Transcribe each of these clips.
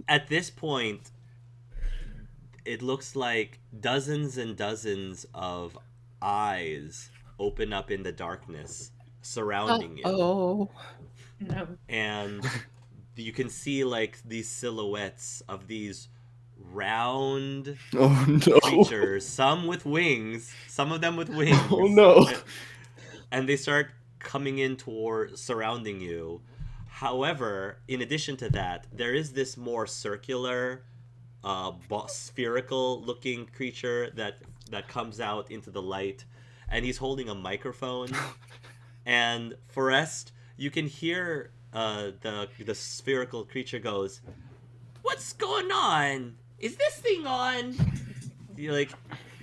At this point, it looks like dozens and dozens of eyes open up in the darkness surrounding you. Oh. No. And you can see like these silhouettes of these round Oh no. creatures, some with wings, some of them with Oh wings, no. and they start coming in toward surrounding you. However, in addition to that, there is this more circular, spherical looking creature that comes out into the light, and he's holding a microphone. And Forrest, you can hear the spherical creature goes, "What's going on? Is this thing on?" You like,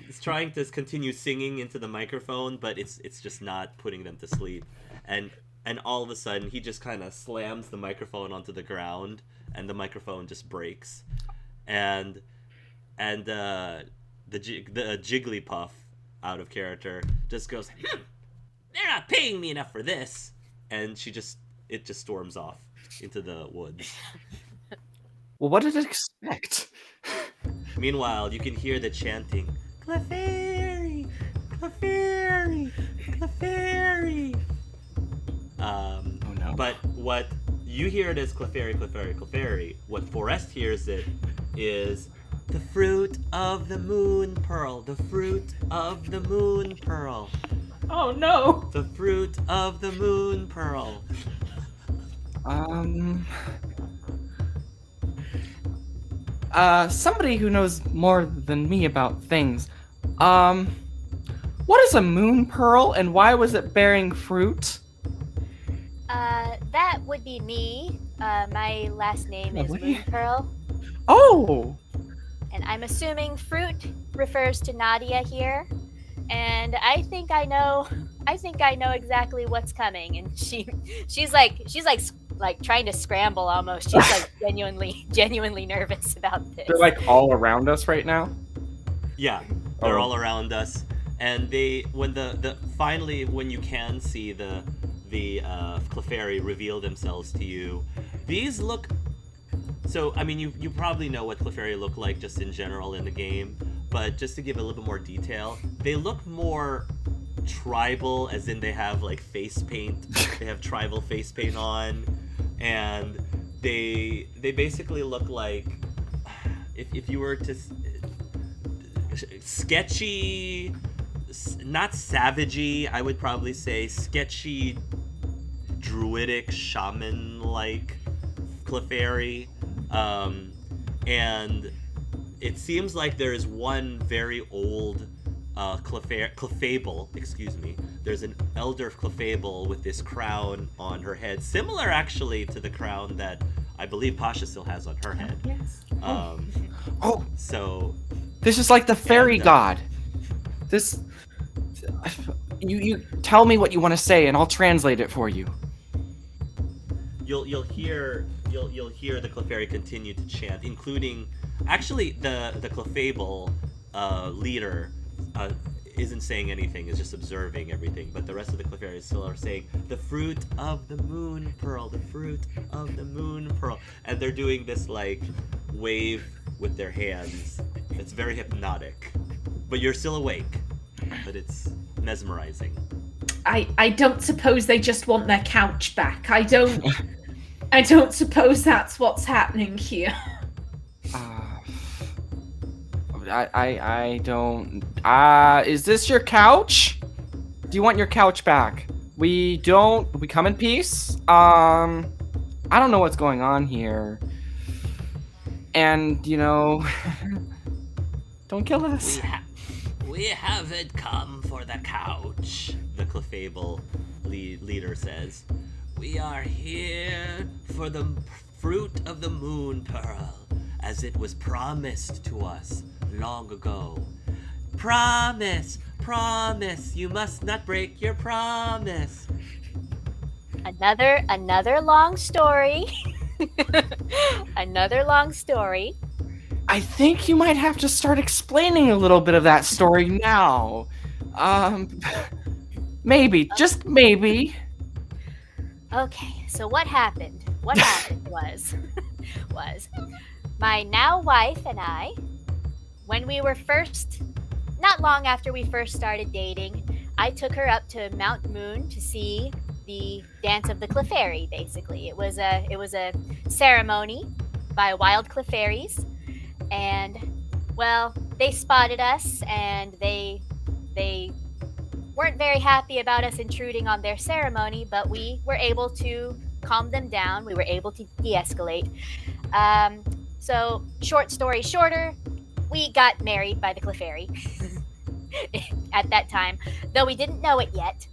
it's trying to continue singing into the microphone, but it's just not putting them to sleep. And and all of a sudden, he just kind of slams the microphone onto the ground, and the microphone just breaks. And the Jigglypuff, out of character, just goes, "They're not paying me enough for this," and it just storms off into the woods. Well, what did it expect? Meanwhile, you can hear the chanting, "Clefairy, Clefairy, Clefairy." Oh no. But what you hear it as Clefairy, Clefairy, Clefairy. What Forrest hears it is the fruit of the moon pearl, the fruit of the moon pearl, Oh no. the fruit of the moon pearl. Um. Somebody who knows more than me about things. What is a moon pearl and why was it bearing fruit? That would be me. My last name is Lovely. Moon Pearl, Oh! and I'm assuming fruit refers to Nadia here. And I think I know exactly what's coming. And she's like trying to scramble almost. She's like genuinely nervous about this. They're like all around us right now. Yeah, they're Oh. all around us, and when the finally when you can see the Clefairy reveal themselves to you, these look. So I mean, you probably know what Clefairy look like just in general in the game, but just to give a little bit more detail, they look more tribal, as in they have like face paint. They have tribal face paint on, and they basically look like, if you were to sketchy, not savagey, I would probably say sketchy, druidic, shaman-like Clefairy. And it seems like there is one very old Clefable, excuse me. There's an elder Clefable with this crown on her head, similar actually to the crown that I believe Pasha still has on her head. Yes. Oh, So this is like the fairy And, god. This. You tell me what you want to say and I'll translate it for you. you'll hear the Clefairy continue to chant, including actually the Clefable leader isn't saying anything, is just observing everything, but the rest of the Clefairies still are saying the fruit of the moon pearl, the fruit of the moon pearl, and they're doing this like wave with their hands. It's very hypnotic, but you're still awake, but it's mesmerizing. I don't suppose they just want their couch back. I don't suppose that's what's happening here. I don't. Is this your couch? Do you want your couch back? We don't. We come in peace. I don't know what's going on here. And don't kill us. We haven't come for the couch, the Clefable leader says. We are here for the fruit of the moon pearl, as it was promised to us long ago. Promise, promise, you must not break your promise. Another long story. Another long story. I think you might have to start explaining a little bit of that story now. Maybe, just maybe. Okay, so what happened? What happened was my now wife and I, when we were not long after we first started dating, I took her up to Mount Moon to see the dance of the Clefairy. Basically, it was a ceremony by wild Clefairies, and well, they spotted us, and they weren't very happy about us intruding on their ceremony, but we were able to calm them down. We were able to de-escalate. So, short story shorter, we got married by the Clefairy at that time, though we didn't know it yet.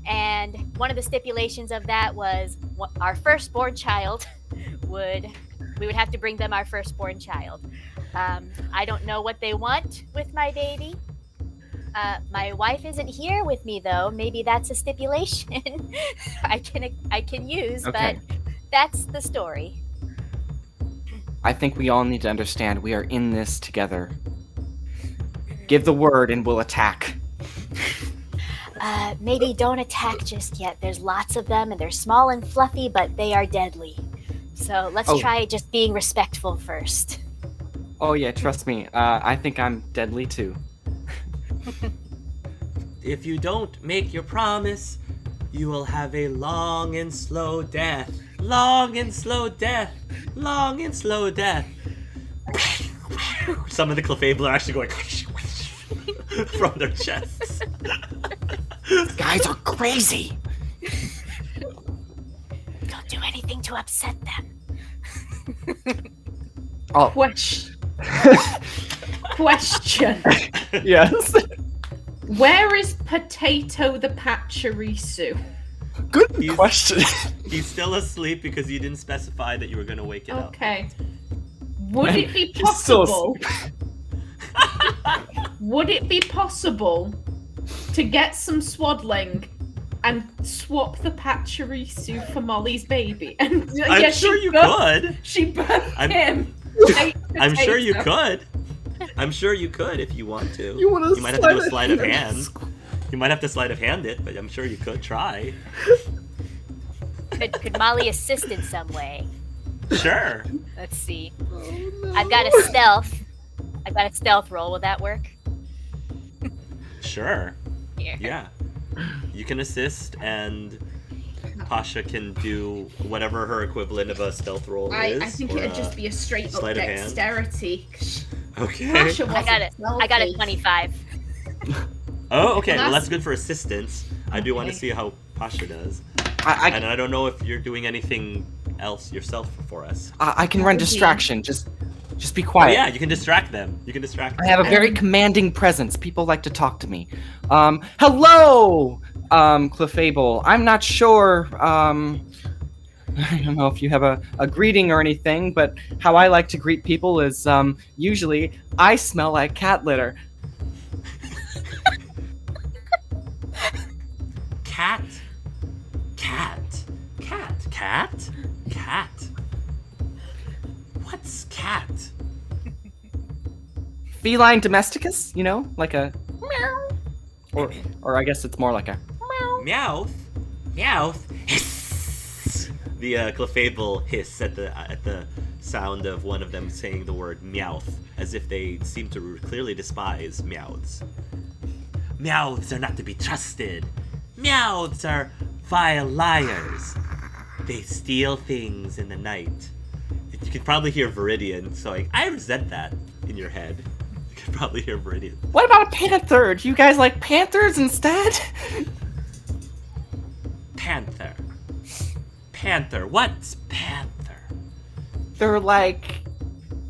And one of the stipulations of that was our firstborn child we would have to bring them our firstborn child. I don't know what they want with my baby. My wife isn't here with me though. Maybe that's a stipulation I can use, Okay. but that's the story. I think we all need to understand we are in this together. Give the word and we'll attack. Maybe don't attack just yet. There's lots of them and they're small and fluffy, but they are deadly. So let's try just being respectful first. Oh yeah, trust me. I think I'm deadly too. If you don't make your promise, you will have a long and slow death. Long and slow death. Long and slow death. Some of the Clefable are actually going from their chests. These guys are crazy. Don't do anything to upset them. Oh, Question. yes. Where is Potato the Pachirisu? Good question. He's still asleep because you didn't specify that you were going to wake it up. Okay. Would it be He's still possible? Would it be possible to get some swaddling and swap the Pachirisu for Molly's baby? And I'm sure you could. She birthed him. I'm sure you could. I'm sure you could if you want to. You want to might have to do a sleight of hand. You might have to sleight of hand it, but I'm sure you could try. Could Molly assist in some way? Sure. Let's see. Oh, no. I've got a stealth roll. Will that work? Sure. Here. Yeah. You can assist, and Pasha can do whatever her equivalent of a stealth roll is. I think or it'd just be a straight up sleight of hand. dexterity. Okay. Pasha I got it. I got a 25. Oh, okay. Well, That's- that's good for assistance. I do want to Okay. see how Pasha does. I And I don't know if you're doing anything else yourself for us. I can run Okay. distraction. Just be Oh, quiet. yeah, you can distract them. You can distract them. I have a very commanding presence. People like to talk to me. Hello, Clefable. I'm not sure. I don't know if you have a greeting or anything, but how I like to greet people is usually I smell like cat litter. Cat. Cat. Cat. Cat. Cat. What's cat? Feline domesticus, you know, like a or I guess it's more like a Meowth. Meowth. Hiss. The Clefable hiss at the sound of one of them saying the word meowth, as if they seem to clearly despise meowths. Meowths are not to be trusted. Meowths are vile liars. They steal things in the night. You could probably hear Viridian, so I resent that in your head. You could probably hear Viridian. What about a panther? Do you guys like panthers instead? Panther. Panther. What's panther? They're like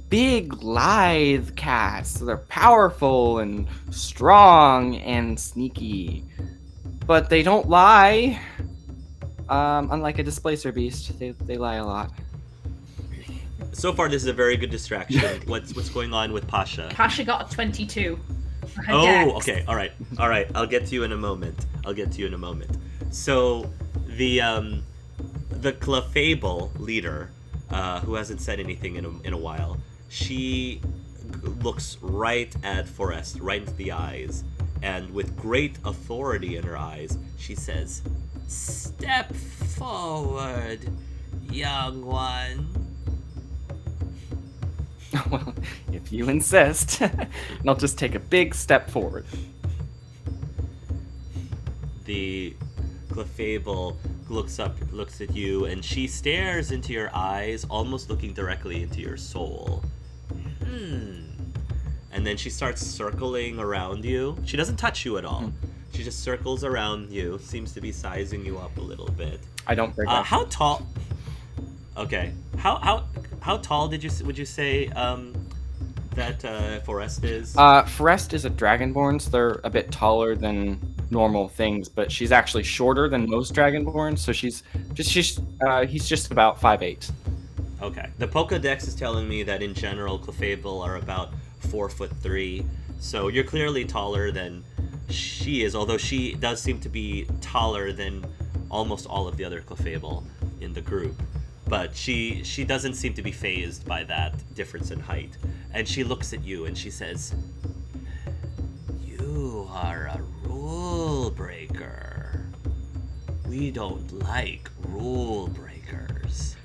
big, lithe cats. They're powerful and strong and sneaky. But they don't lie. Unlike a displacer beast, they lie a lot. So far, this is a very good distraction. What's going on with Pasha? Pasha got a 22. Her Oh, dex. okay. All right. I'll get to you in a moment. So, the Clefable leader, who hasn't said anything in a while, she looks right at Forrest, right into the eyes, and with great authority in her eyes, she says, "Step forward, young one." Well, if you insist. And I'll just take a big step forward. The Clefable looks at you, and she stares into your eyes, almost looking directly into your soul. And then she starts circling around you. She doesn't touch you at all. She just circles around you, seems to be sizing you up a little bit. I don't break up. How tall? Okay. How tall would you say that Forest is? Forest is a dragonborn, so they're a bit taller than normal things, but she's actually shorter than most dragonborns, so he's just about 5'8". Okay. The Pokédex is telling me that in general, Clefable are about 4'3", so you're clearly taller than she is, although she does seem to be taller than almost all of the other Clefable in the group. But she doesn't seem to be fazed by that difference in height. And she looks at you and she says, "You are a rule breaker. We don't like rule breakers."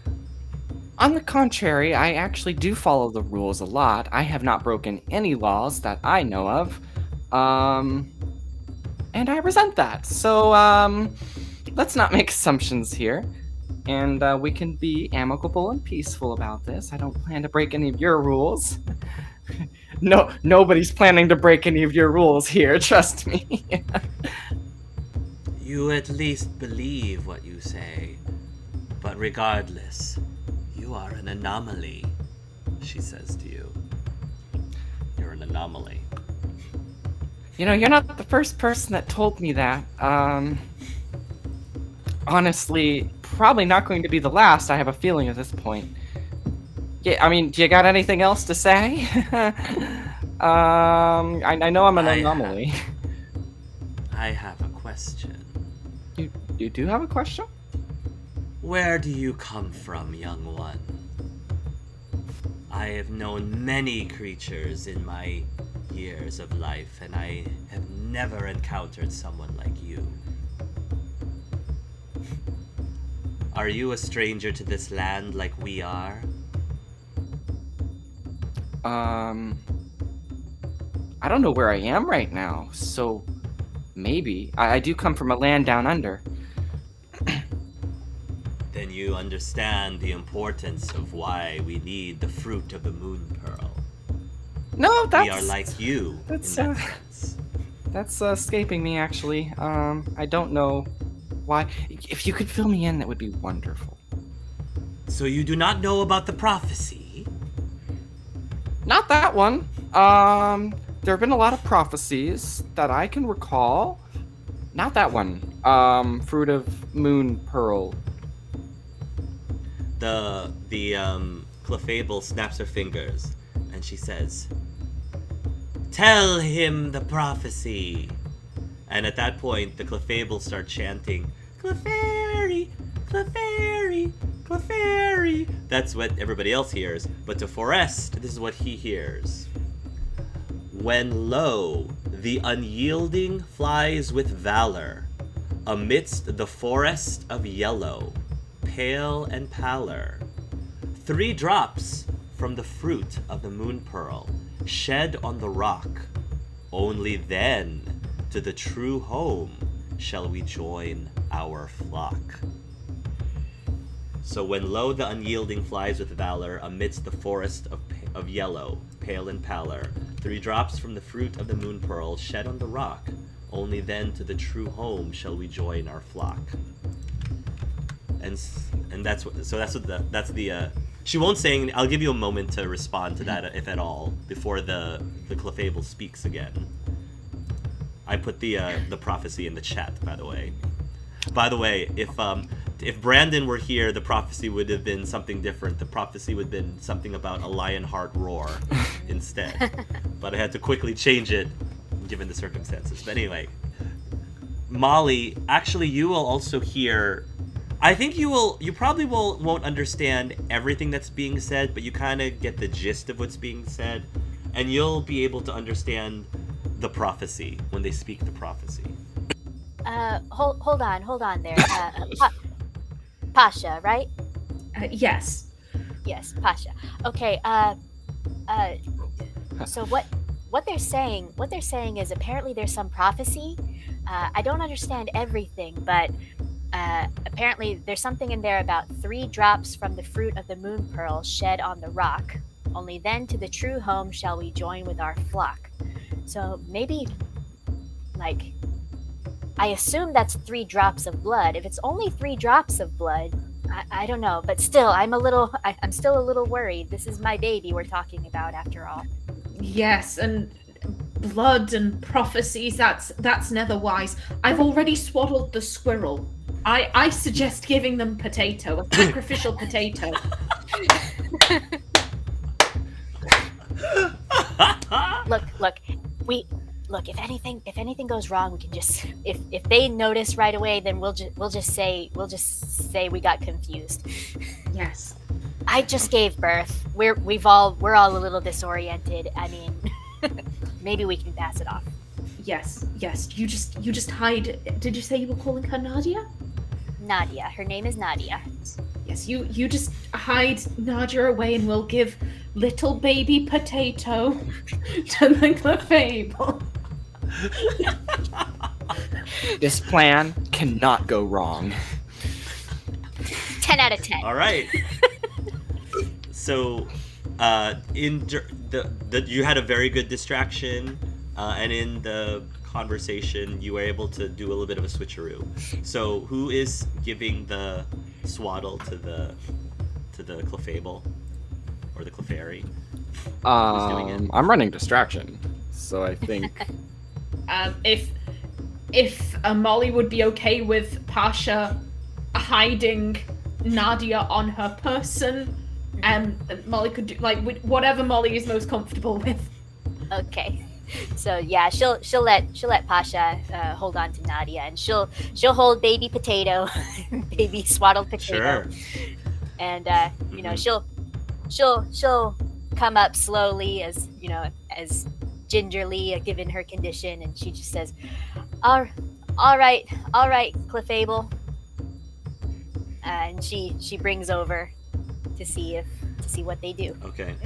On the contrary, I actually do follow the rules a lot. I have not broken any laws that I know of. And I resent that. So, let's not make assumptions here. And we can be amicable and peaceful about this. I don't plan to break any of your rules. No, nobody's planning to break any of your rules here, trust me. You at least believe what you say. But regardless, you are an anomaly, she says to you. You're an anomaly. You know, you're not the first person that told me that. Honestly, probably not going to be the last, I have a feeling at this point. Yeah, I mean, do you got anything else to say? I know I'm an anomaly. I have a question. You do have a question? Where do you come from, young one? I have known many creatures in my years of life, and I have never encountered someone like you. Are you a stranger to this land like we are? I don't know where I am right now, so maybe. I do come from a land down under. Then you understand the importance of why we need the fruit of the moon pearl. No, that's... We are like you in that sense. That's escaping me, actually. I don't know why. If you could fill me in, that would be wonderful. So you do not know about the prophecy? Not that one. There have been a lot of prophecies that I can recall. Not that one. Fruit of moon pearl. The Clefable snaps her fingers, and she says, "Tell him the prophecy." And at that point, the Clefable start chanting, "Clefairy, Clefairy, Clefairy." That's what everybody else hears, but to Forest, this is what he hears. "When lo, the unyielding flies with valor, amidst the forest of yellow, pale and pallor, 3 drops from the fruit of the moon pearl, shed on the rock, only then to the true home shall we join our flock." So when lo the unyielding flies with valor amidst the forest of yellow, pale and pallor, 3 drops from the fruit of the moon pearl shed on the rock, only then to the true home shall we join our flock. And that's the she won't say. I'll give you a moment to respond to that, if at all, before the Clefable speaks again. I put the prophecy in the chat, by the way. By the way, if Brandon were here, the prophecy would have been something different. The prophecy would have been something about a lion heart roar instead. But I had to quickly change it, given the circumstances. But anyway, Molly, actually, you will also hear. I think you probably won't understand everything that's being said, but you kind of get the gist of what's being said, and you'll be able to understand the prophecy when they speak the prophecy. Hold on there. Pasha, right? Yes. Yes, Pasha. Okay, Uh, so what they're saying is apparently there's some prophecy. I don't understand everything, but apparently there's something in there about 3 drops from the fruit of the moon pearl shed on the rock. Only then to the true home shall we join with our flock. So maybe, like, I assume that's 3 drops of blood. If it's only 3 drops of blood, I don't know, but still, I'm still a little worried. This is my baby we're talking about, after all. Yes, and blood and prophecies, that's never wise. I've already swaddled the squirrel. I suggest giving them potato, a sacrificial potato. Look, we look. If anything goes wrong, we can just if they notice right away, then we'll just say we got confused. Yes. I just gave birth. We're all a little disoriented. I mean, maybe we can pass it off. Yes. You just hide. Did you say you were calling her Nadia? Nadia. Her name is Nadia. Yes, you just hide Nadia away and we'll give little baby potato to the Clefable. This plan cannot go wrong. 10 out of 10. All right. So, you had a very good distraction, and in the conversation, you were able to do a little bit of a switcheroo. So, who is giving the swaddle to the Clefable or the Clefairy? Who's doing it? I'm running distraction, so I think If Molly would be okay with Pasha hiding Nadia on her person, Molly could do whatever Molly is most comfortable with. Okay. So yeah, she'll let Pasha hold on to Nadia, and she'll hold baby potato, baby swaddled potato, Sure. and she'll come up slowly, as gingerly, given her condition, and she just says, all right, Clefable," and she brings over to see what they do. Okay.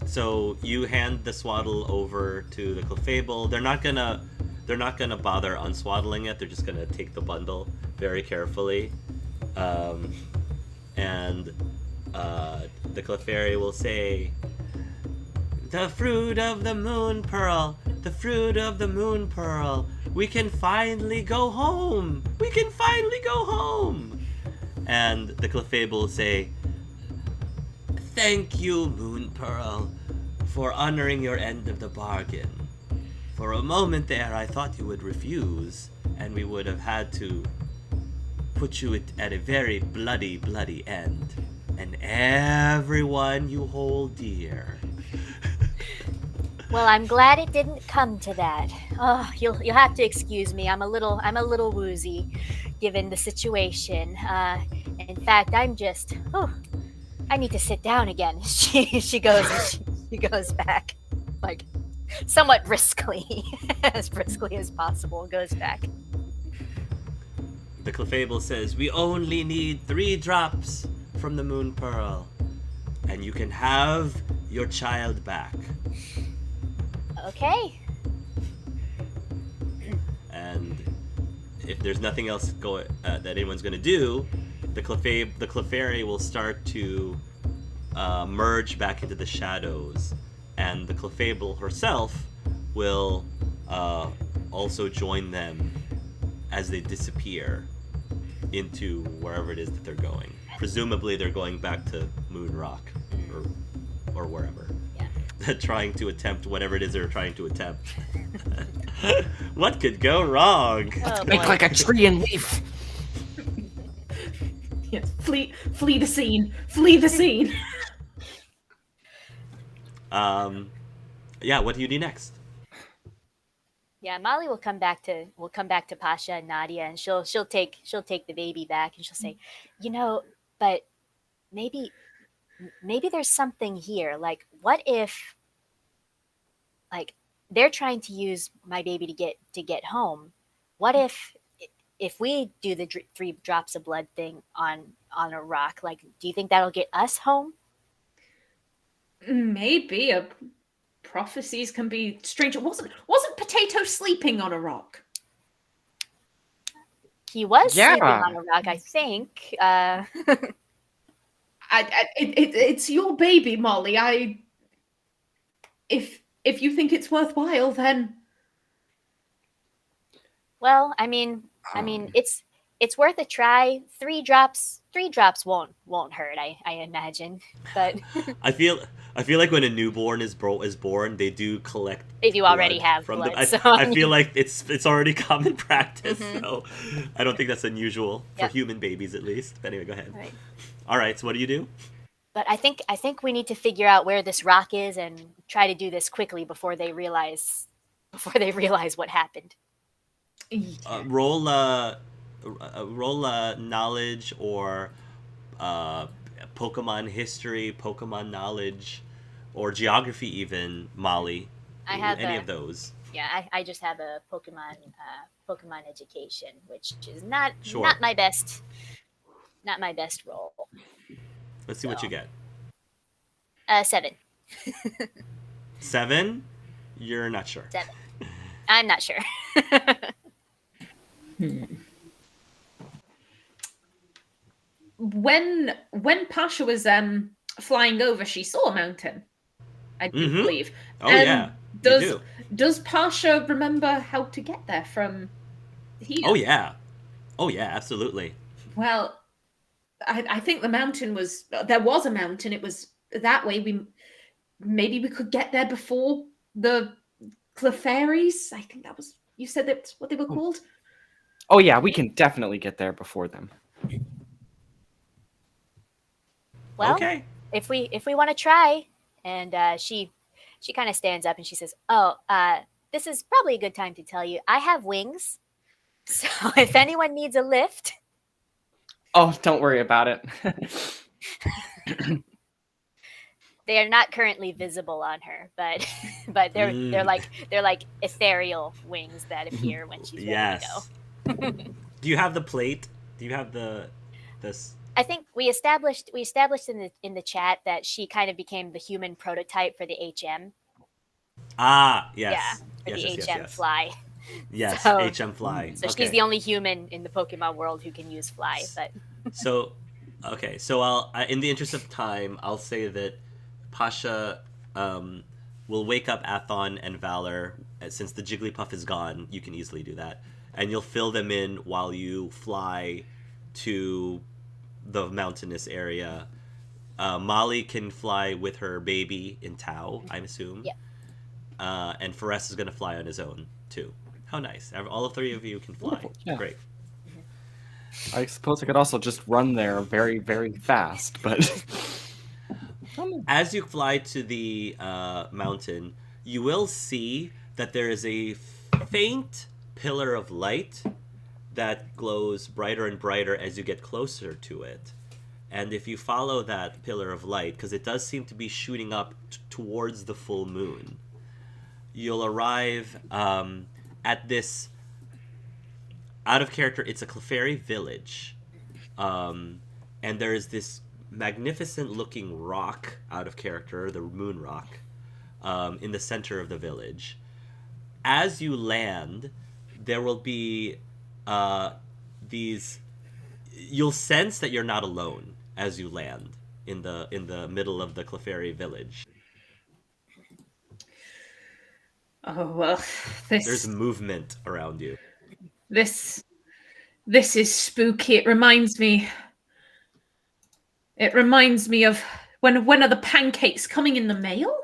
So you hand the swaddle over to the Clefable. They're not gonna bother unswaddling it. They're just gonna take the bundle very carefully, and the Clefairy will say, "The fruit of the moon pearl, the fruit of the moon pearl. We can finally go home. We can finally go home." And the Clefable will say, "Thank you, Moon Pearl, for honoring your end of the bargain. For a moment there, I thought you would refuse, and we would have had to put you at a very bloody, bloody end. And everyone you hold dear." Well, I'm glad it didn't come to that. Oh, you'll have to excuse me. I'm a little woozy, given the situation. In fact, I need to sit down again. She goes back, like, somewhat briskly, as briskly as possible. Goes back. The Clefable says, "We only need 3 drops from the Moon Pearl, and you can have your child back." Okay. And if there's nothing else that anyone's going to do, the Clefairy will start to merge back into the shadows, and the Clefable herself will also join them as they disappear into wherever it is that they're going. Presumably, they're going back to Moon Rock or wherever. Yeah. Trying to attempt whatever it is they're trying to attempt. What could go wrong? Oh, make boy. like a tree and leaf. Yes, flee the scene. Flee the scene. Yeah, what do you do next? Yeah, Molly will come back to Pasha and Nadia, and she'll take the baby back, and she'll say, but maybe there's something here. Like, what if, like, they're trying to use my baby to get home? What if we do the 3 drops of blood thing on a rock? Like, do you think that'll get us home? Maybe prophecies can be strange. Wasn't Potato sleeping on a rock? He was Yeah. sleeping on a rock, I think. It's your baby, Molly. If you think it's worthwhile, then Well, I mean, it's worth a try. Three drops won't hurt. I imagine, but I feel like when a newborn is born, they do collect. they do already blood have from blood. the. So I feel like it's already common practice, Mhm. so I don't think that's unusual for Yep. human babies at least. But anyway, go ahead. Right. All right, so what do you do? But I think we need to figure out where this rock is and try to do this quickly before they realize what happened. Roll knowledge or Pokemon history, Pokemon knowledge, or geography even, Molly. I have any of those. Yeah, I just have a Pokemon education, which is not Sure. not my best role. Let's see what you get. 7. 7? You're not sure. 7. I'm not sure. When Pasha was flying over, she saw a mountain, I do believe. Oh yeah. Does Pasha remember how to get there from here? Oh yeah, absolutely. Well, I think the mountain was there was a mountain. It was that way. Maybe we could get there before the Clefairies. I think that was you said that's what they were called. Oh yeah, we can definitely get there before them. Well, Okay. if we want to try, and she kind of stands up and she says, "Oh, this is probably a good time to tell you I have wings, so if anyone needs a lift." Oh, don't worry about it. They are not currently visible on her, but they're like ethereal wings that appear when she's ready to go. Do you have the plate? Do you have this? I think we established in the chat that she kind of became the human prototype for the HM. Ah, yes. Yeah, for yes, the yes, HM fly. Yes, So- HM fly. So Okay. she's the only human in the Pokemon world who can use fly. But So, okay. So in the interest of time, I'll say that Pasha will wake up Athon and Valor. Since the Jigglypuff is gone, you can easily do that, and you'll fill them in while you fly to the mountainous area. Molly can fly with her baby in tow, I assume. Yeah. And Forrest is going to fly on his own too. How nice! All three of you can fly. Wonderful, yeah. Great. I suppose I could also just run there very, very fast, but As you fly to the mountain, you will see that there is a faint pillar of light that glows brighter and brighter as you get closer to it. And if you follow that pillar of light, because it does seem to be shooting up towards the full moon, you'll arrive at this out of character. It's a Clefairy village, and there is this magnificent looking rock out of character, the moon rock, in the center of the village. As you land, there will be these. You'll sense that you're not alone as you land in the middle of the Clefairy village. Oh well, There's movement around you. This is spooky. It reminds me of when are the pancakes coming in the mail?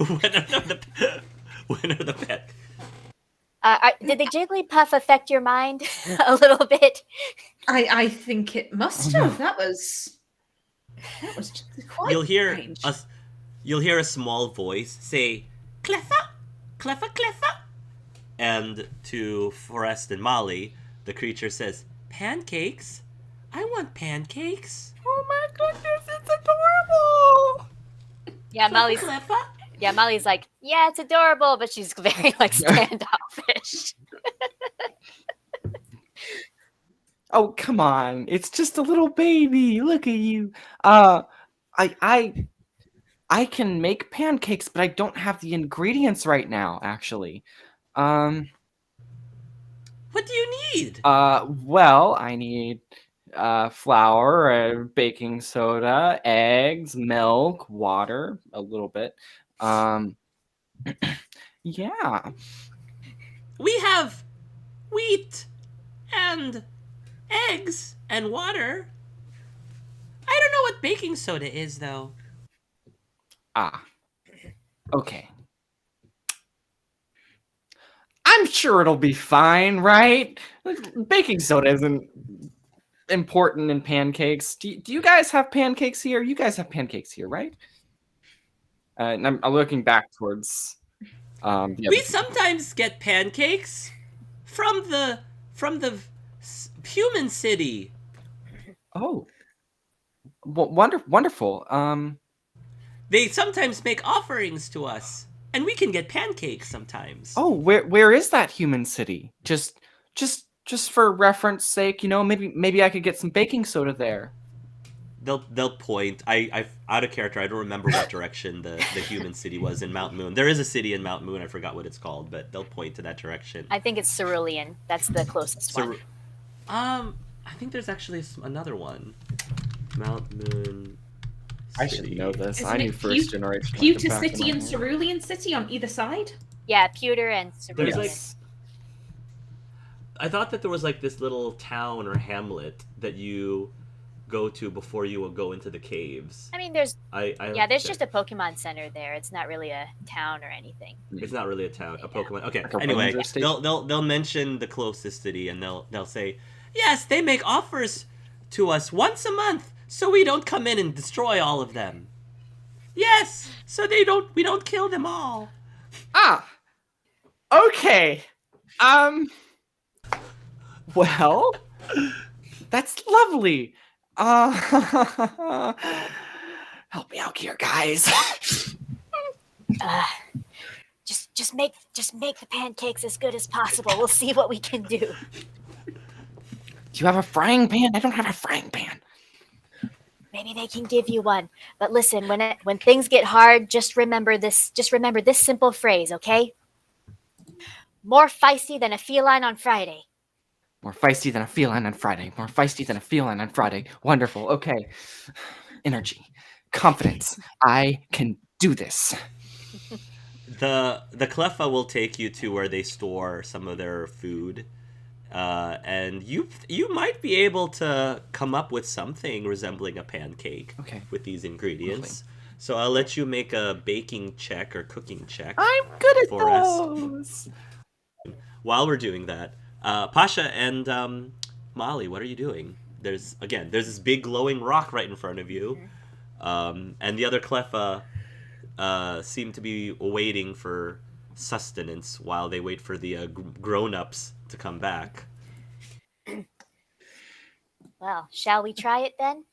when are the pet? did the Jigglypuff affect your mind a little bit? I think it must have. That was just quite You'll hear strange. you'll hear a small voice say, "Cleffa, Cleffa, Cleffa," and to Forrest and Molly, the creature says, "Pancakes? I want pancakes." oh my goodness, it's adorable. Yeah, Molly's Cleffa. Yeah, Molly's like, yeah, it's adorable, but she's very like standoffish. Oh, come on. It's just a little baby. Look at you. I can make pancakes, but I don't have the ingredients right now, actually. What do you need? Well, I need flour, baking soda, eggs, milk, water, a little bit. Yeah. We have wheat and eggs and water. I don't know what baking soda is, though. Ah. Okay. I'm sure it'll be fine, right? Baking soda isn't important in pancakes. Do you guys have pancakes here? You guys have pancakes here, right? And I'm looking back towards the other We people. sometimes get pancakes from the human city. Oh, wonderful. They sometimes make offerings to us, and we can get pancakes sometimes. Oh, where is that human city? Just for reference sake, maybe I could get some baking soda there. They'll point. I out of character. I don't remember what direction the human city was in Mount Moon. There is a city in Mount Moon. I forgot what it's called, but they'll point to that direction. I think it's Cerulean. That's the closest one. I think there's actually another one. Mount Moon. I should know this. Isn't I knew it first generation. Pewter City and Cerulean City on either side? Yeah, Pewter and Cerulean. There's I thought that there was like this little town or hamlet that you go to before you will go into the caves. I mean, there's there's just a Pokemon Center there. It's not really a town or anything. It's not really a town, a Pokemon. Okay. Like a Anyway, ranger station? they'll mention the closest city, and they'll say, yes, they make offers to us once a month, so we don't come in and destroy all of them. Yes, so we don't kill them all. Ah. Okay. Well, that's lovely. Help me out here, guys. Just make the pancakes as good as possible. We'll see what we can do. Do you have a frying pan? I don't have a frying pan. Maybe they can give you one. But listen, when things get hard, just remember this simple phrase, okay? More feisty than a feline on Friday. More feisty than a feline on Friday. More feisty than a feline on Friday. Wonderful. Okay. Energy. Confidence. I can do this. The Cleffa will take you to where they store some of their food. And you might be able to come up with something resembling a pancake with these ingredients. Lovely. So I'll let you make a baking check or cooking check. I'm good at for those. Us. While we're doing that, Pasha and Molly, what are you doing? There's this big glowing rock right in front of you, and the other Cleffa seem to be waiting for sustenance while they wait for the grown-ups to come back. Well, shall we try it then?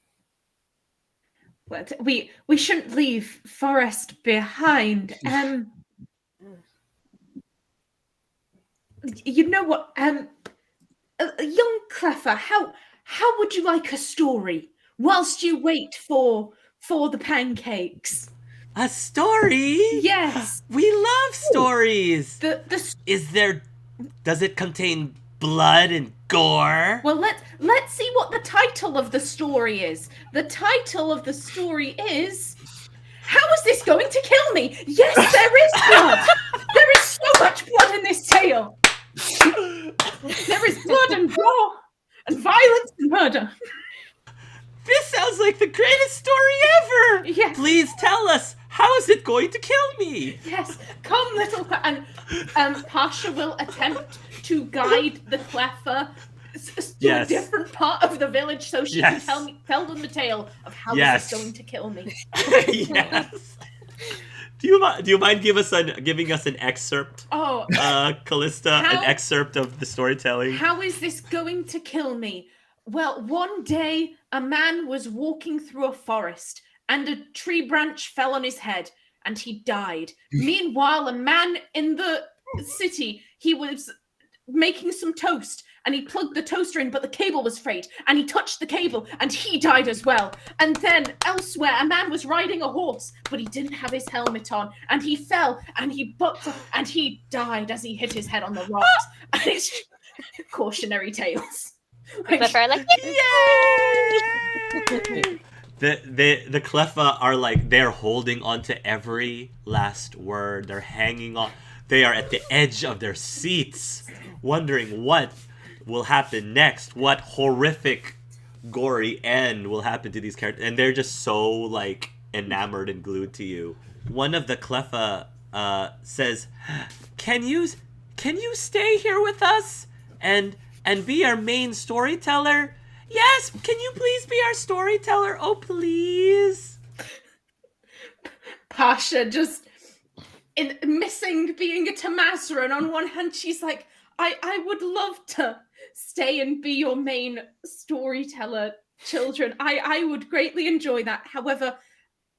Well, we shouldn't leave Forest behind. You know what? Young Cleffa, how would you like a story whilst you wait for the pancakes? A story? Yes. We love stories. Does it contain blood and gore? Well, let's see what the title of the story is. The title of the story is How is this going to kill me? Yes, there is blood. There is so much blood in this tale. There is blood and gore and violence and murder. This sounds like the greatest story ever. Yes. Please tell us, how is it going to kill me? Yes, come, little and Pasha will attempt to guide the Cleffa to a different part of the village so she can tell them the tale of how is this going to kill me. Yes. Do you mind giving us an excerpt? Oh, Callista, an excerpt of the storytelling. How is this going to kill me? Well, one day a man was walking through a forest and a tree branch fell on his head and he died. Meanwhile, a man in the city, he was making some toast and he plugged the toaster in, but the cable was frayed, and he touched the cable, and he died as well. And then elsewhere, a man was riding a horse, but he didn't have his helmet on, and he fell, and he bucked up, and he died as he hit his head on the rocks. And it's cautionary tales. Clipper, like, Yay! The Cleffa are like, they're holding on to every last word. They're hanging on. They are at the edge of their seats, wondering what will happen next. What horrific, gory end will happen to these characters. And they're just so, like, enamored and glued to you. One of the Cleffa says, Can you stay here with us and be our main storyteller? Yes, can you please be our storyteller? Oh, please. Pasha just missing being a Tamasra, and on one hand she's like, I would love to stay and be your main storyteller, children. I would greatly enjoy that. However,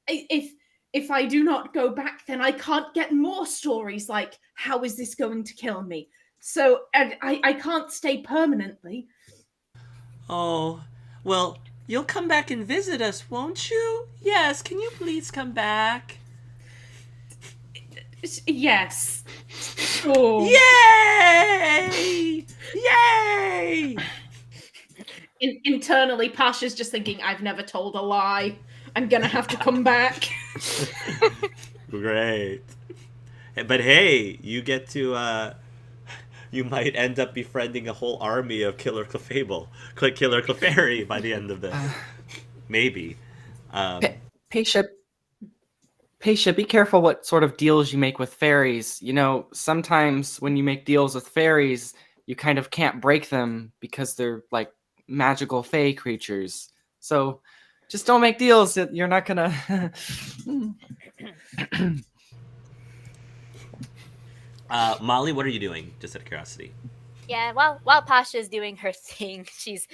if I do not go back, then I can't get more stories like, how is this going to kill me? So I can't stay permanently. Oh, well, you'll come back and visit us, won't you? Yes, can you please come back? Yes. Sure. Yay! Yay! Internally, Pasha's just thinking, I've never told a lie. I'm gonna have to come back. Great. But hey, you get to, you might end up befriending a whole army of Killer Clefairy by the end of this. Maybe. Paisha, be careful what sort of deals you make with fairies. You know, sometimes when you make deals with fairies, you kind of can't break them because they're like magical fae creatures. So just don't make deals that you're not gonna... Molly, what are you doing? Just out of curiosity. Yeah, while Pasha's doing her thing, she's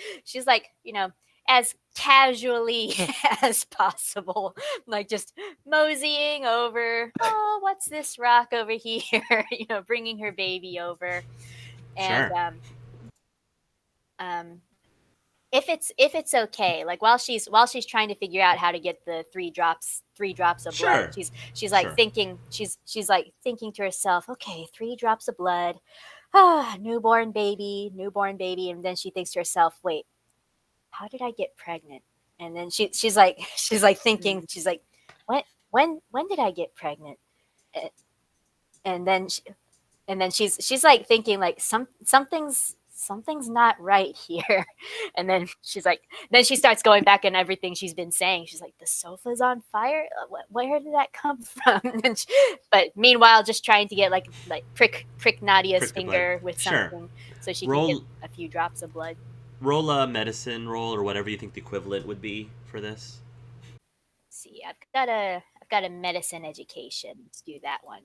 like, you know, as casually as possible, like just moseying over. Oh, what's this rock over here? You know, bringing her baby over, and Sure. if it's okay, like while she's trying to figure out how to get the three drops of Sure. blood, she's like Sure. thinking, she's like thinking to herself, okay, 3 drops of blood, newborn baby, and then she thinks to herself, wait, how did I get pregnant? And then she's like thinking, she's like, when did I get pregnant? And then she's like thinking like something's not right here. And then she starts going back on everything she's been saying. She's like, the sofa's on fire. Where did that come from? But meanwhile, just trying to get like prick Nadia's finger with something, so she can get a few drops of blood. Roll a medicine roll or whatever you think the equivalent would be for this. Let's see, I've got a medicine education. Let's do that one.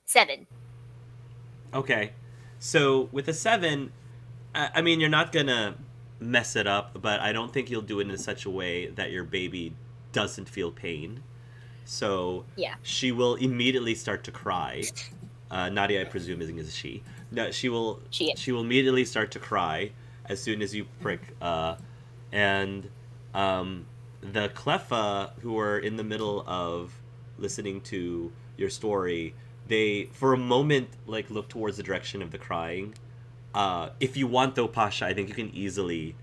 7. Okay. So with a 7, I mean, you're not gonna mess it up, but I don't think you'll do it in such a way that your baby doesn't feel pain. So yeah, she will immediately start to cry. Nadia, I presume, is a she. No, she will immediately start to cry as soon as you prick. And the Cleffa, who are in the middle of listening to your story, they, for a moment, like look towards the direction of the crying. If you want, though, Pasha, I think you can easily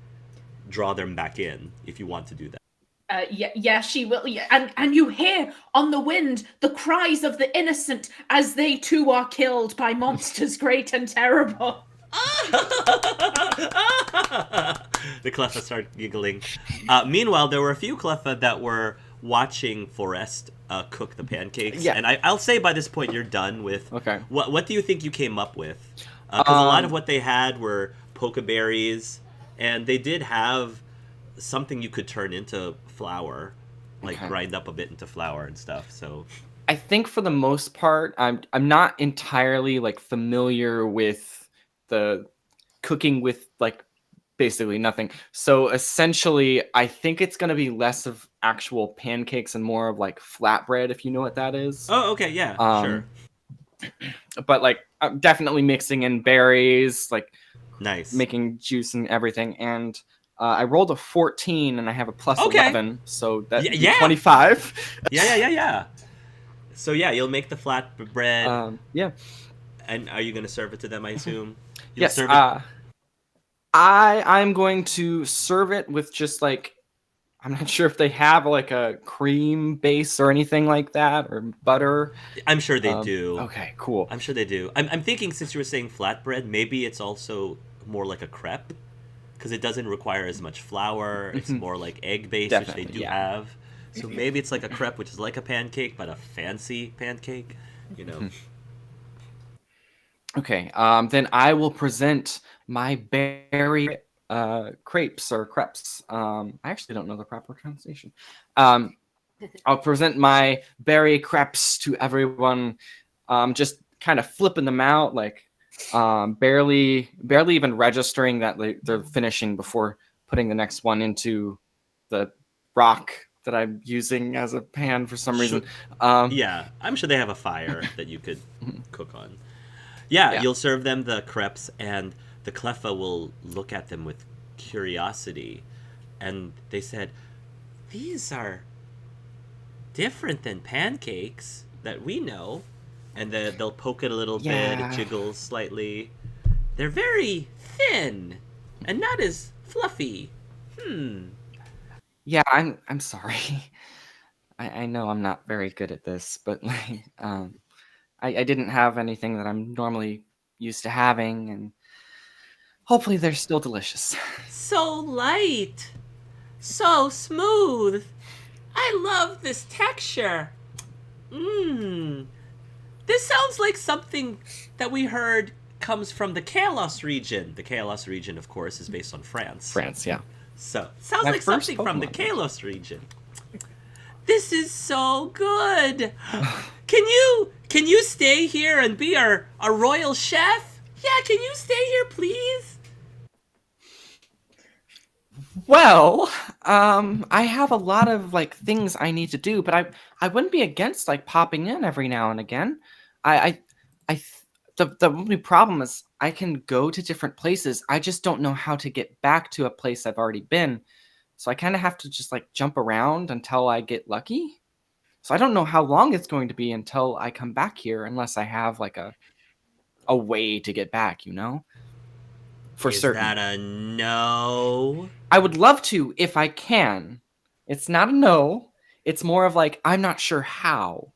draw them back in if you want to do that. Yeah, she will. Yeah. And you hear on the wind the cries of the innocent as they too are killed by monsters great and terrible. The Cleffa start giggling. Meanwhile, there were a few Cleffa that were watching Forrest cook the pancakes. Yeah. And I'll say by this point you're done with... Okay. What do you think you came up with? Because a lot of what they had were pokeberries, and they did have something you could turn into flour, like grind up a bit into flour and stuff. So I think for the most part, I'm not entirely like familiar with the cooking with like basically nothing. So essentially, I think it's going to be less of actual pancakes and more of like flatbread, if you know what that is. Oh, okay, yeah, sure. but like I'm definitely mixing in berries, like Nice. making juice and everything. And I rolled a 14, and I have a plus Okay. 11, so that would be Yeah. 25. Yeah. So yeah, you'll make the flatbread, Yeah. and are you gonna serve it to them? I assume. You'll Yes. serve it. I'm going to serve it with just like, I'm not sure if they have like a cream base or anything like that, or butter. I'm sure they do. Okay, cool. I'm sure they do. I'm thinking, since you were saying flatbread, maybe it's also more like a crepe, because it doesn't require as much flour. It's more like egg based, which they Definitely, do yeah. have. So maybe it's like a crepe, which is like a pancake, but a fancy pancake. You know. Okay, then I will present my berry crepes or crepes. I actually don't know the proper pronunciation. I'll present my berry crepes to everyone, just kind of flipping them out, like barely even registering that they're finishing before putting the next one into the rock that I'm using as a pan for some reason. Yeah, I'm sure they have a fire that you could cook on. Yeah, Yeah. you'll serve them the crepes, and the Cleffa will look at them with curiosity. And they said, "These are different than pancakes that we know." And they'll poke it a little bit, Yeah. it jiggles slightly. They're very thin and not as fluffy. Yeah, I'm sorry. I know I'm not very good at this, but like I didn't have anything that I'm normally used to having, and hopefully they're still delicious. So light, so smooth. I love this texture. This sounds like something that we heard comes from the Kalos region. The Kalos region, of course, is based on France. France, yeah. So, sounds My like first something from the Pokemon. Kalos region. This is so good. Can you stay here and be our royal chef? Yeah, can you stay here, please? Well, I have a lot of like things I need to do, but I wouldn't be against like popping in every now and again. The only problem is I can go to different places. I just don't know how to get back to a place I've already been. So I kind of have to just like jump around until I get lucky. So I don't know how long it's going to be until I come back here, unless I have like a way to get back, you know? For Is certain. that a no? I would love to if I can. It's not a no. It's more of like, I'm not sure how.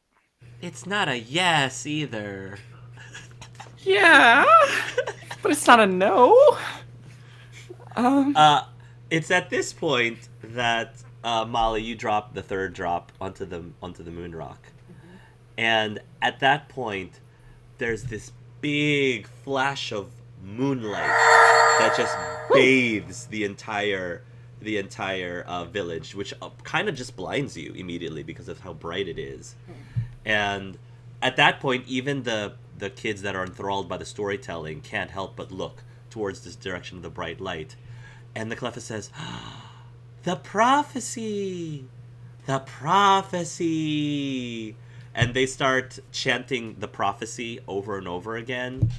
It's not a yes either. Yeah, but it's not a no. It's at this point that Molly, you drop the third drop onto the moon rock, and at that point, there's this big flash of moonlight that just bathes the entire village, which kind of just blinds you immediately because of how bright it is. And at that point, even the kids that are enthralled by the storytelling can't help but look towards this direction of the bright light. And the Cleffa says, "The prophecy! The prophecy!" And they start chanting the prophecy over and over again.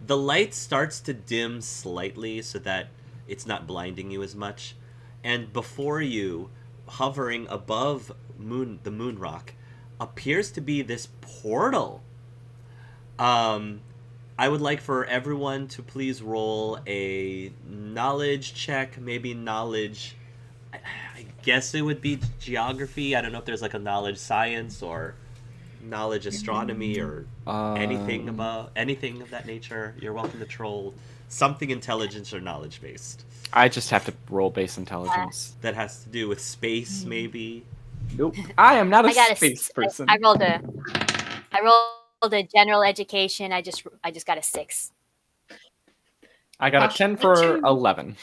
The light starts to dim slightly so that it's not blinding you as much. And before you, hovering above the moon rock, appears to be this portal. I would like for everyone to please roll a knowledge check, maybe knowledge. I guess it would be geography. I don't know if there's like a knowledge science or knowledge astronomy or anything of that nature. You're welcome to troll something intelligence or knowledge based. I just have to roll base intelligence. That has to do with space, maybe. Nope. I am not a I got space person. I rolled a general education. I just got a 6. I got a 10 for 11.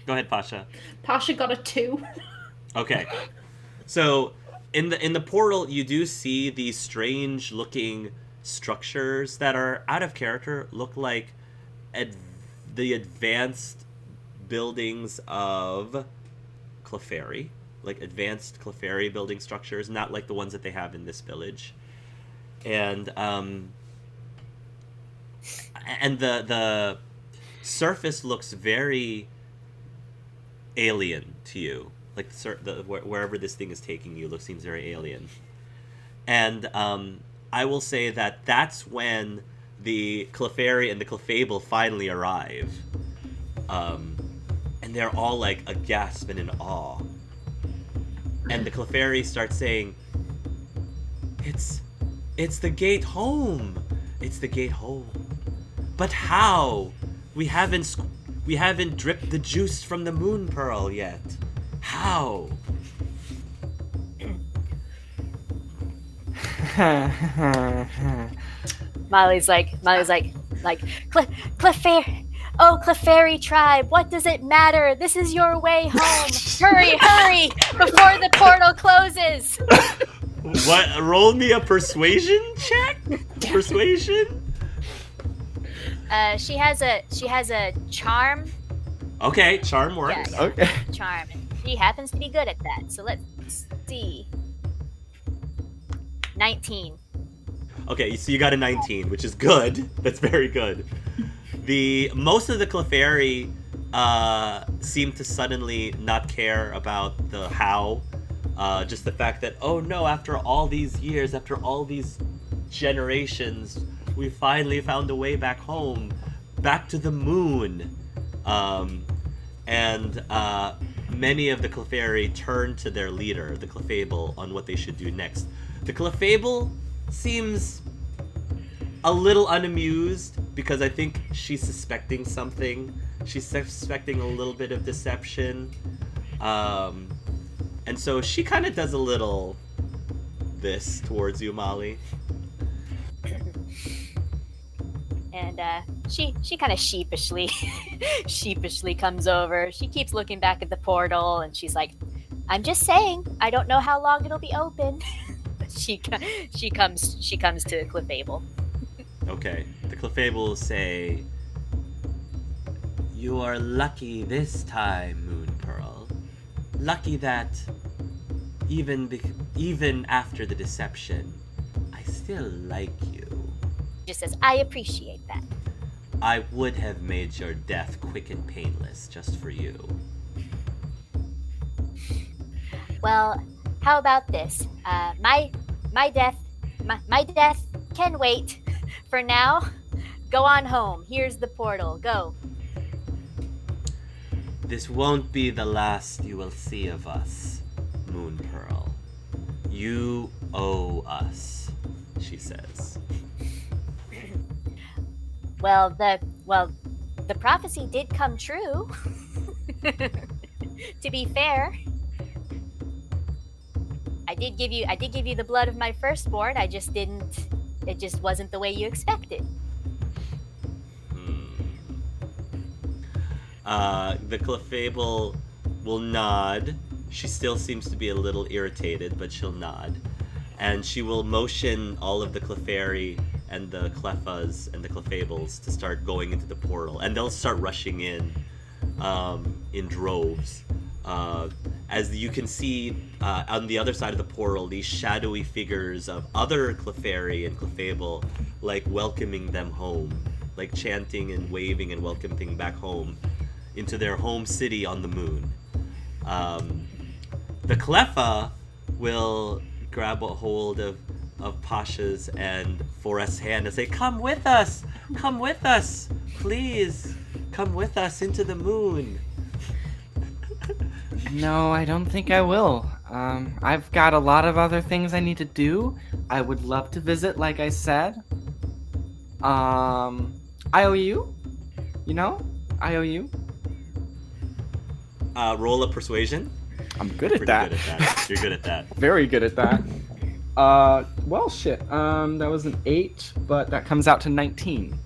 Go ahead, Pasha. Pasha got a 2. Okay. So in the portal you do see these strange looking structures that are out of character, look like the advanced buildings of Clefairy. like advanced Clefairy building structures, not like the ones that they have in this village. And the surface looks very alien to you. Like wherever this thing is taking you seems very alien. And I will say that that's when the Clefairy and the Clefable finally arrive. And they're all like aghast and in awe. And the Clefairy starts saying, It's the gate home. It's the gate home. But how? We haven't dripped the juice from the moon pearl yet. How? Molly's like, Clefairy, oh Clefairy tribe, what does it matter? This is your way home. Hurry, before the portal closes. What? Roll me a persuasion check? Persuasion? She has a charm. Okay, charm works. Yeah. Okay. Charm. She happens to be good at that. So let's see. 19. Okay, so you got a 19, which is good. That's very good. Most of the Clefairy seem to suddenly not care about the how. Just the fact that, oh no, after all these years, after all these generations, we finally found a way back home, back to the moon. And many of the Clefairy turn to their leader, the Clefable, on what they should do next. The Clefable seems a little unamused because I think she's suspecting something. She's suspecting a little bit of deception. And so she kind of does a little this towards you, Molly. And she kind of sheepishly comes over. She keeps looking back at the portal, and she's like, "I'm just saying, I don't know how long it'll be open." she comes to Clefable. Okay, the Clefable will say, "You are lucky this time, Moon Pearl. Lucky that even after the deception, I still like you. Just says, I appreciate that. I would have made your death quick and painless just for you." Well, how about this? My death can wait. For now, go on home. Here's the portal. Go. This won't be the last you will see of us, Moon Pearl. You owe us, she says. Well, the prophecy did come true. To be fair, I did give you the blood of my firstborn. It just wasn't the way you expected. The Clefable will nod. She still seems to be a little irritated, but she'll nod. And she will motion all of the Clefairy and the Clefas and the Clefables to start going into the portal. And they'll start rushing in droves. As you can see on the other side of the portal, these shadowy figures of other Clefairy and Clefable, like welcoming them home, like chanting and waving and welcoming back home into their home city on the moon. The Clefa will grab a hold of Pasha's and Forest's hand and say, come with us, please, come with us into the moon. No, I don't think I will. I've got a lot of other things I need to do. I would love to visit, like I said. I owe you. You know? I owe you. Roll a persuasion. I'm good at that. Good at that. You're good at that. Very good at that. Well, shit. That was an 8, but that comes out to 19.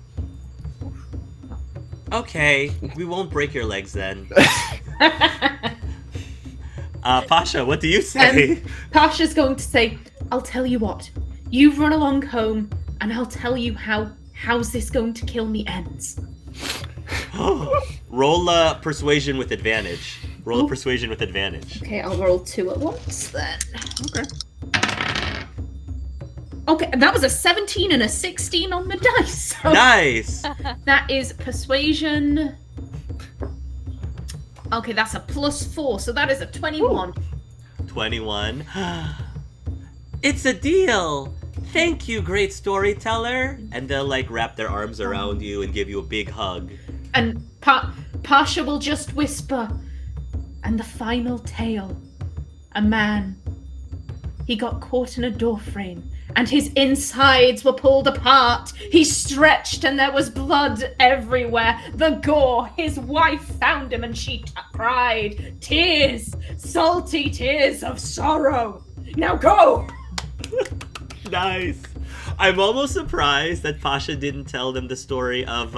Okay, we won't break your legs then. Pasha, what do you say? Pasha's going to say, I'll tell you what. You run along home, and I'll tell you how's this going to kill me ends. Roll a persuasion with advantage. Roll a persuasion with advantage. Okay, I'll roll 2 at once then. Okay. Okay, that was a 17 and a 16 on the dice. So Nice. that is persuasion. Okay, that's a +4, so that is a 21. 21. It's a deal. Thank you, great storyteller. And they'll like wrap their arms around you and give you a big hug. And Pasha will just whisper. And the final tale. A man. He got caught in a doorframe, and his insides were pulled apart. He stretched, and there was blood everywhere. The gore. His wife found him, and she cried. Tears. Salty tears of sorrow. Now go! Nice. I'm almost surprised that Pasha didn't tell them the story of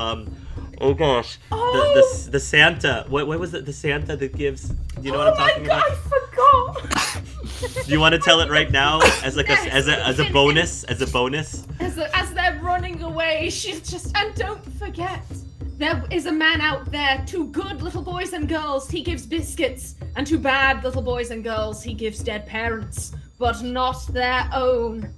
oh gosh, the Santa. What was it? The Santa that gives. Do you know what I'm talking about? I forgot. Do you want to tell it right now as like as a bonus? As they're running away, she's just. And don't forget, there is a man out there. To good little boys and girls, he gives biscuits, and to bad little boys and girls, he gives dead parents, but not their own.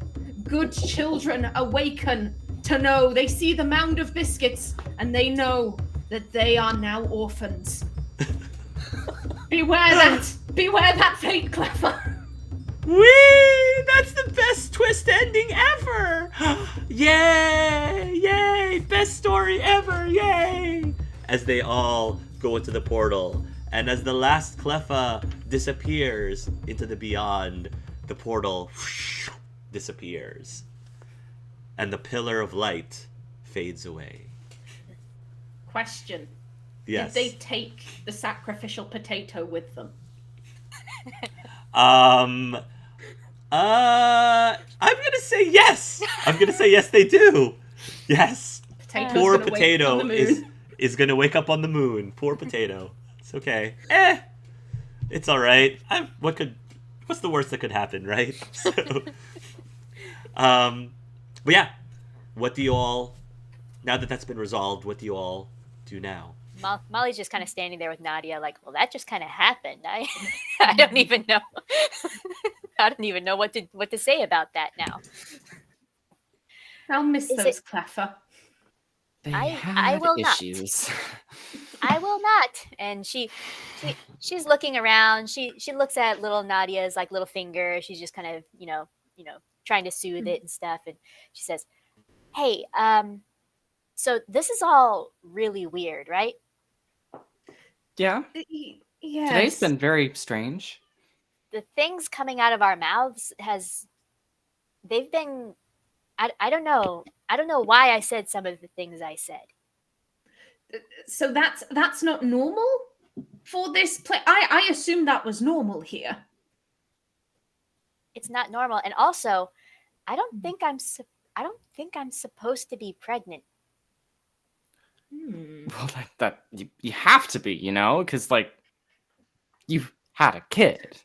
Good children awaken to know. They see the mound of biscuits, and they know that they are now orphans. Beware that fate, Clever. Whee! That's the best twist ending ever! Yay! Yay! Best story ever! Yay! As they all go into the portal, and as the last Cleffa disappears into the beyond, the portal disappears, and the pillar of light fades away. Question. Yes. Did they take the sacrificial potato with them? I'm gonna say yes. I'm gonna say yes. They do. Yes. Potato's Poor gonna wake up potato on the moon. is gonna wake up on the moon. Poor potato. It's okay. It's all right. What's the worst that could happen, right? So, but yeah, what do you all? Now that that's been resolved, what do you all do now? Molly's just kind of standing there with Nadia, like, well, that just kind of happened. I don't even know. I don't even know what to say about that now. I'll miss Is those it- Cleffa. They I had will not. issues. I will not. And she's looking around. She looks at little Nadia's like little finger. She's just kind of you know trying to soothe it and stuff. And she says, "Hey, so this is all really weird, right? Yeah. Yes. Today's been very strange. The things coming out of our mouths they've been I don't know why I said some of the things I said. So that's not normal for this place. I assume that was normal here. It's not normal. And also, I don't think I'm supposed to be pregnant. Well, that you have to be, because like you had a kid.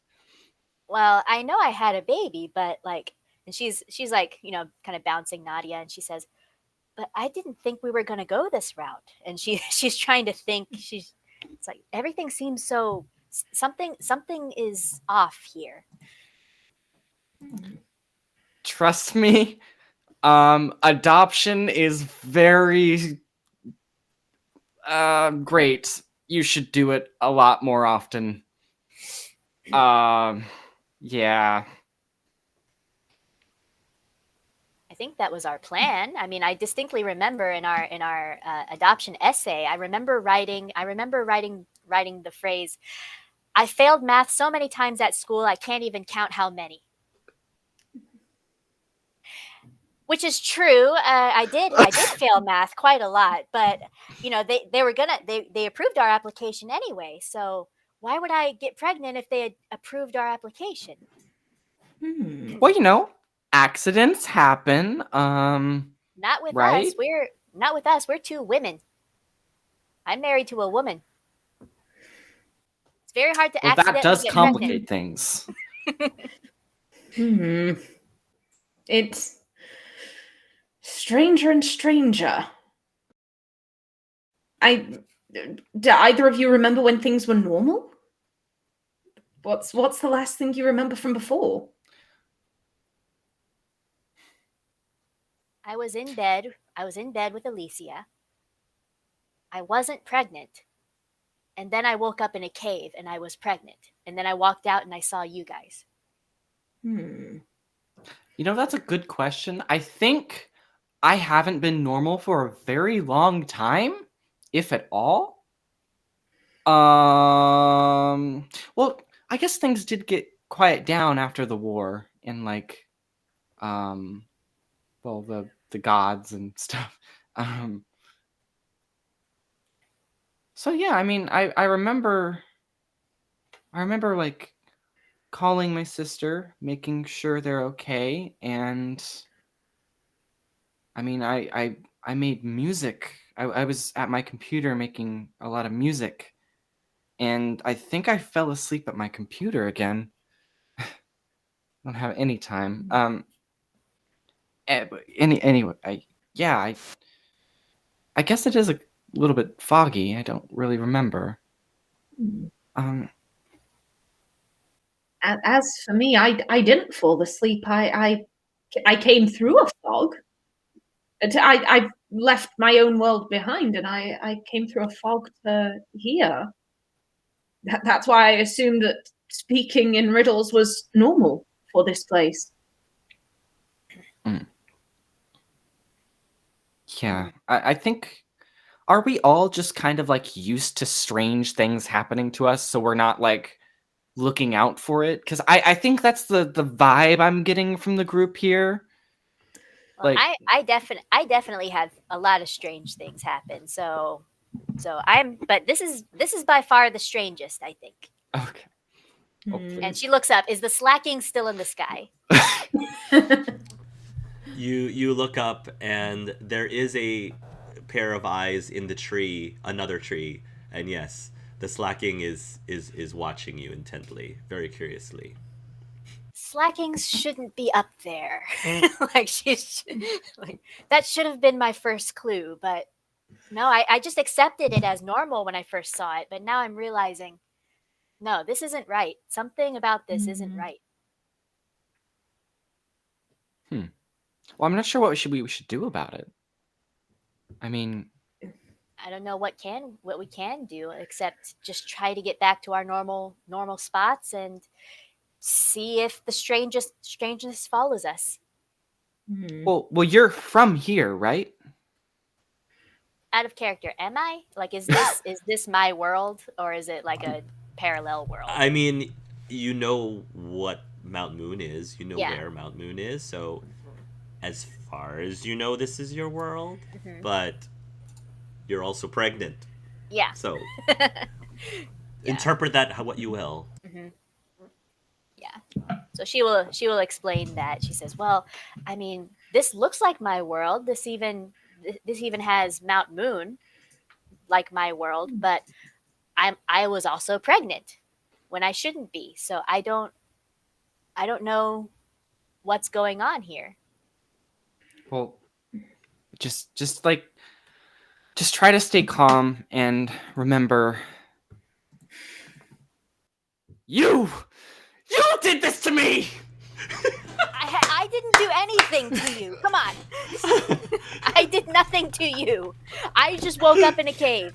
Well, I know I had a baby, but like, and she's like, kind of bouncing Nadia, and she says, but I didn't think we were going to go this route. And she's trying to think. It's like everything seems so something is off here. Trust me, adoption is very great. You should do it a lot more often. Yeah. I think that was our plan. I mean, I distinctly remember in our adoption essay, I remember writing the phrase, "I failed math so many times at school, I can't even count how many." Which is true. I did fail math quite a lot, but they approved our application anyway. So why would I get pregnant if they had approved our application? Well, accidents happen. Not with right? us. We're not with us. We're two women. I'm married to a woman. It's very hard to Well, accidentally that does get complicate pregnant. things. It's stranger and stranger. Do either of you remember when things were normal? What's the last thing you remember from before? I was in bed. I was in bed with Alicia. I wasn't pregnant. And then I woke up in a cave and I was pregnant. And then I walked out and I saw you guys. Hmm. You know, that's a good question. I think I haven't been normal for a very long time, if at all. Well, I guess things did get quiet down after the war and like well, the gods and stuff. So yeah, I mean, I remember like calling my sister, making sure they're okay, and I mean, I made music. I was at my computer making a lot of music, and I think I fell asleep at my computer again. I don't have any time. But anyway, I guess it is a little bit foggy. I don't really remember. Um, As for me, I didn't fall asleep. I came through a fog. I left my own world behind, and I came through a fog to here. That's why I assumed that speaking in riddles was normal for this place. yeah, I think. Are we all just kind of like used to strange things happening to us, so we're not like looking out for it? Because I think that's the vibe I'm getting from the group here. Well, Like, I definitely had a lot of strange things happen. But this is by far the strangest, I think. okay. Hopefully. And she looks up. Is the slacking still in the sky? You look up and there is a pair of eyes in the tree, another tree, and yes, the slacking is watching you intently, very curiously. Slackings shouldn't be up there. Like that should have been my first clue, but no, I just accepted it as normal when I first saw it, but now I'm realizing, no, this isn't right. Something about this isn't right. Well, I'm not sure what we should do about it. I mean, I don't know what we can do except just try to get back to our normal spots and see if the strangeness follows us. well, you're from here, right? Out of character, am I? Like, is this my world, or is it like a parallel world? I mean, you know what Mount Moon is. You know Yeah. where Mount Moon is. So, as far as you know, this is your world. Mhm. But you're also pregnant. Yeah. So, interpret that what you will. Yeah. So she will explain that. She says, "Well, I mean, this looks like my world. This even has Mount Moon, like my world, but I was also pregnant when I shouldn't be. So I don't know what's going on here." Well, just try to stay calm and remember, you did this to me. I didn't do anything to you. Come on. I did nothing to you. I just woke up in a cave.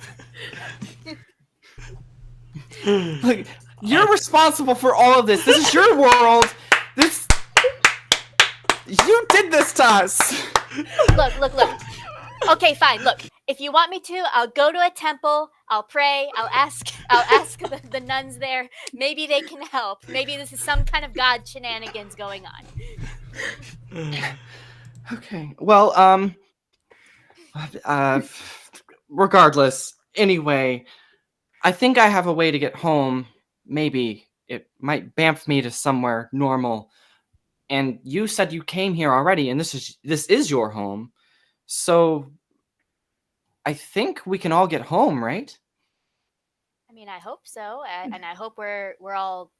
Like, you're responsible for all of this. This is your world. You did this to us. Look. Okay, fine. Look, if you want me to, I'll go to a temple. I'll pray. I'll ask the nuns there. Maybe they can help. Maybe this is some kind of god shenanigans going on. Okay. Well, regardless. Anyway, I think I have a way to get home. Maybe it might bamf me to somewhere normal. And you said you came here already, and this is your home. So I think we can all get home, right? I mean, I hope so, and I hope we're all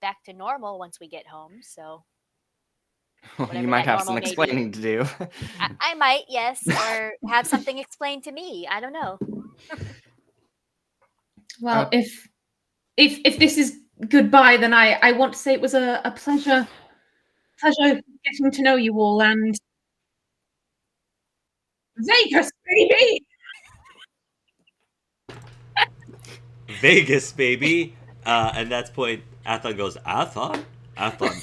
back to normal once we get home. So You might that have some normal may be. explaining to do. I might, yes, or have something explained to me. I don't know. Well, if this is goodbye, then I want to say it was a pleasure getting to know you all, and Vegas, baby! Vegas, baby. And that's point Athon goes, Athon? Athon?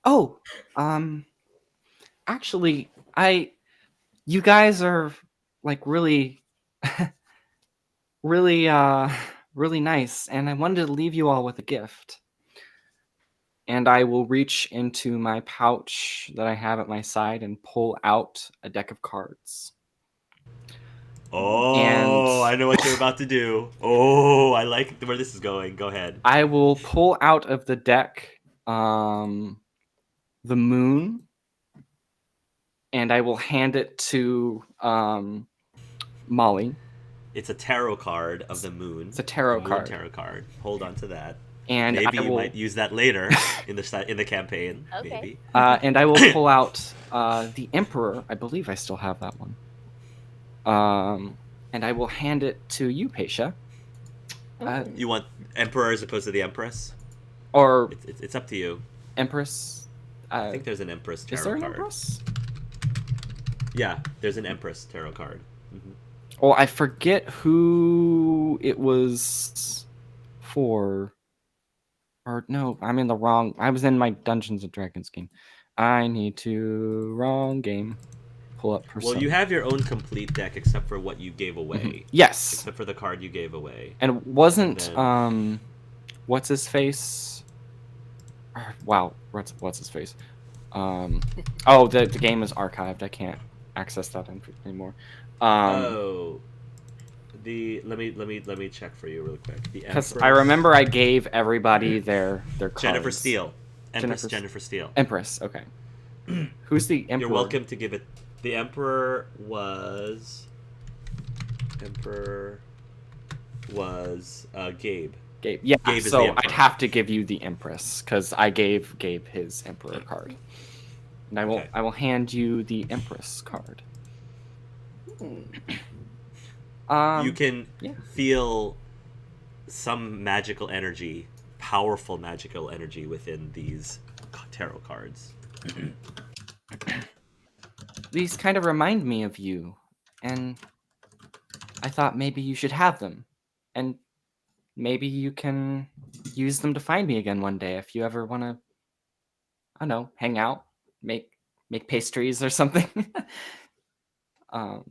Oh, actually, you guys are like really, really, really nice, and I wanted to leave you all with a gift. And I will reach into my pouch that I have at my side and pull out a deck of cards. Oh, And I know what you're about to do. Oh, I like where this is going. Go ahead. I will pull out of the deck the moon, and I will hand it to Molly. It's a tarot card of the moon. It's a tarot moon card. tarot card. Hold on to that. And Maybe I you will, might use that later in the campaign. Okay. Maybe. and I will pull out the Emperor. I believe I still have that one. And I will hand it to you, Paisha. You want Emperor as opposed to the Empress? Or It's up to you. Empress. I think there's an Empress tarot Is there an card. Empress? Yeah, there's an Empress tarot card. Mm-hmm. Oh, I forget who it was for. Or no, I'm in the wrong. I was in my Dungeons and Dragons game. I need to wrong game. Pull up Persona. Well, you have your own complete deck except for what you gave away. Mm-hmm. Yes. Except for the card you gave away. And wasn't And what's his face? Wow, what's his face? Oh, the game is archived. I can't access that anymore. Let me check for you real quick. Because I remember I gave everybody their cards. Jennifer Steele. Jennifer Steele. Empress, okay. Who's the Emperor? You're welcome to give it. The Emperor was Gabe. Gabe. Yeah, Gabe is the so Emperor. I'd have to give you the Empress because I gave Gabe his Emperor card, and I will hand you the Empress card. You can feel some magical energy, powerful magical energy within these tarot cards. These kind of remind me of you, and I thought maybe you should have them, and maybe you can use them to find me again one day if you ever want to, I don't know, hang out, make pastries or something. Well,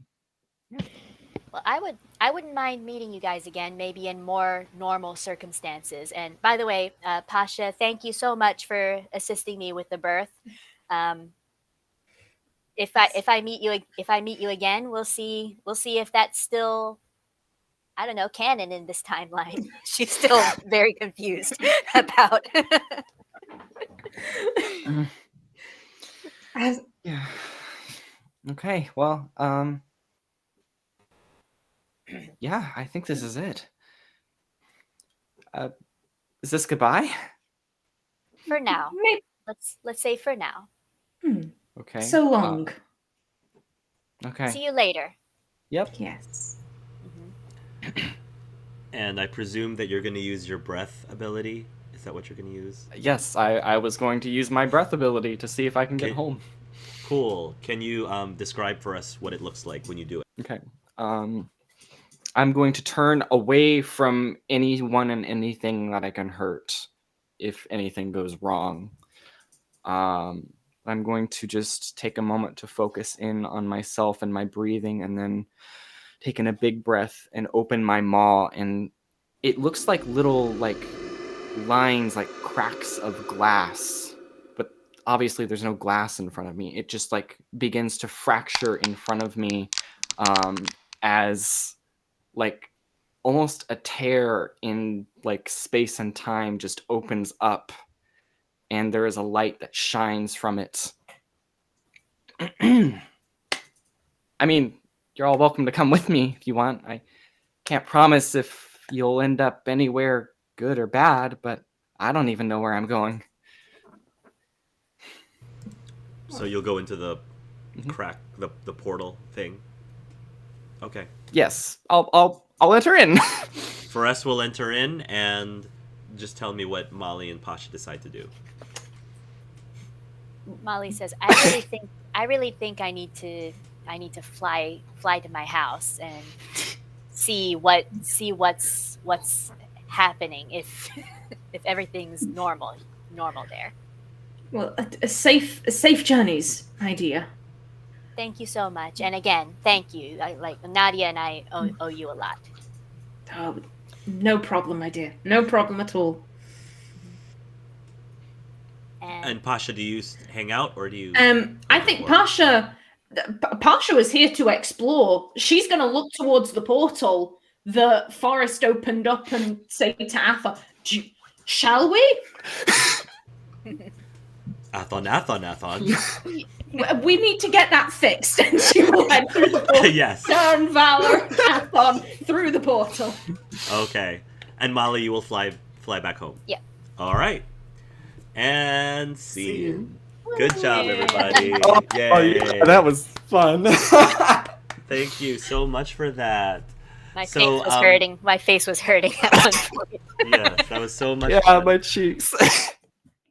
I wouldn't mind meeting you guys again, maybe in more normal circumstances. And by the way, Pasha, thank you so much for assisting me with the birth. If I meet you again, we'll see if that's still, I don't know, canon in this timeline. She's still very confused about. Yeah. Okay. Well, yeah, I think this is it. Is this goodbye? For now. Maybe. Let's say for now. Okay. So long. Okay. See you later. Yep. Yes. And I presume that you're going to use your breath ability. Is that what you're going to use? Yes, I was going to use my breath ability to see if I can get Okay. home. Cool. Can you describe for us what it looks like when you do it? Okay. I'm going to turn away from anyone and anything that I can hurt if anything goes wrong. I'm going to just take a moment to focus in on myself and my breathing, and then taking a big breath and open my maw, and it looks like little lines, like cracks of glass, but obviously there's no glass in front of me. It just begins to fracture in front of me, as almost a tear in space and time just opens up, and there is a light that shines from it. I mean, you're all welcome to come with me if you want. I can't promise if you'll end up anywhere good or bad, but I don't even know where I'm going. So you'll go into the crack, the portal thing. Okay. Yes, I'll I'll enter in. Forrest will enter in and just tell me what Molly and Pasha decide to do. Molly says, I really think I need to fly to my house and see what's happening if if everything's normal there. Well, a safe journeys, my dear. Thank you so much, and again, thank you. Nadia and I owe you a lot. Oh, no problem, my dear. No problem at all. And Pasha, do you hang out or do you? I think Pasha was here to explore. She's going to look towards the portal the forest opened up and say to Atha, "Shall we?" Athon. We need to get that fixed, and she will head through the portal. Yes. Turn Valor and Athon through the portal. Okay. And Molly, you will fly back home. Yeah. All right. And scene. Good job, everybody. Yeah, that was fun. Thank you so much for that. My face was hurting. My face was hurting at one point. Yes, that was so much Yeah, fun. my cheeks.